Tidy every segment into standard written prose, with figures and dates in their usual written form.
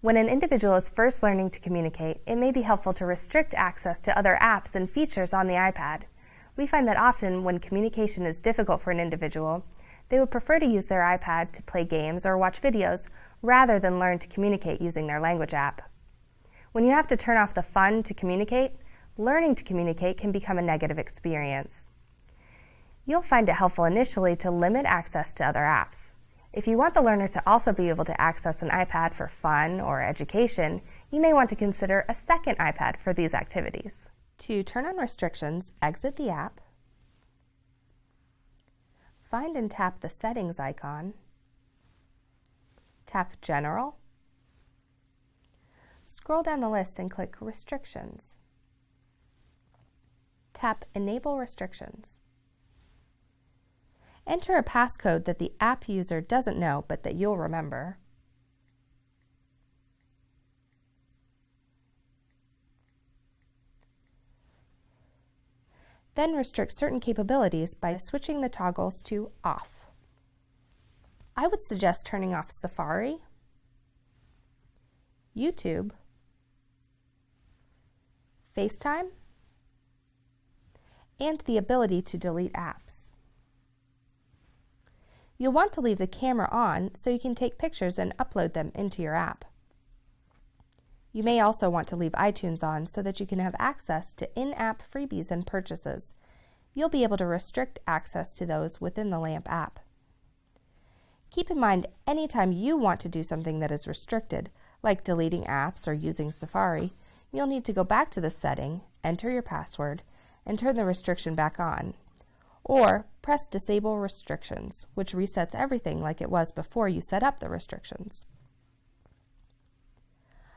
When an individual is first learning to communicate, it may be helpful to restrict access to other apps and features on the iPad. We find that often when communication is difficult for an individual, they would prefer to use their iPad to play games or watch videos rather than learn to communicate using their language app. When you have to turn off the fun to communicate, learning to communicate can become a negative experience. You'll find it helpful initially to limit access to other apps. If you want the learner to also be able to access an iPad for fun or education, you may want to consider a second iPad for these activities. To turn on restrictions, exit the app, find and tap the Settings icon, tap General, scroll down the list and click Restrictions. Tap Enable Restrictions. Enter a passcode that the app user doesn't know but that you'll remember. Then restrict certain capabilities by switching the toggles to Off. I would suggest turning off Safari, YouTube, FaceTime, and the ability to delete apps. You'll want to leave the camera on so you can take pictures and upload them into your app. You may also want to leave iTunes on so that you can have access to in-app freebies and purchases. You'll be able to restrict access to those within the LAMP app. Keep in mind, anytime you want to do something that is restricted, like deleting apps or using Safari, you'll need to go back to the setting, enter your password, and turn the restriction back on. Or press Disable Restrictions, which resets everything like it was before you set up the restrictions.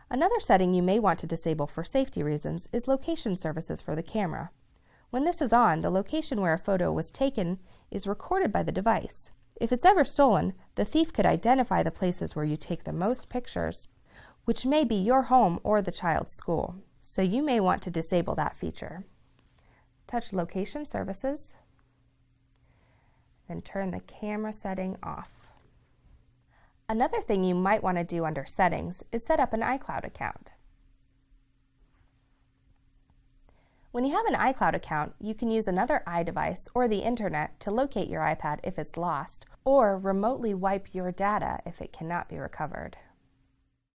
Another setting you may want to disable for safety reasons is location services for the camera. When this is on, the location where a photo was taken is recorded by the device. If it's ever stolen, the thief could identify the places where you take the most pictures, which may be your home or the child's school, so you may want to disable that feature. Touch Location Services, then turn the camera setting off. Another thing you might want to do under Settings is set up an iCloud account. When you have an iCloud account, you can use another iDevice or the internet to locate your iPad if it's lost, or remotely wipe your data if it cannot be recovered.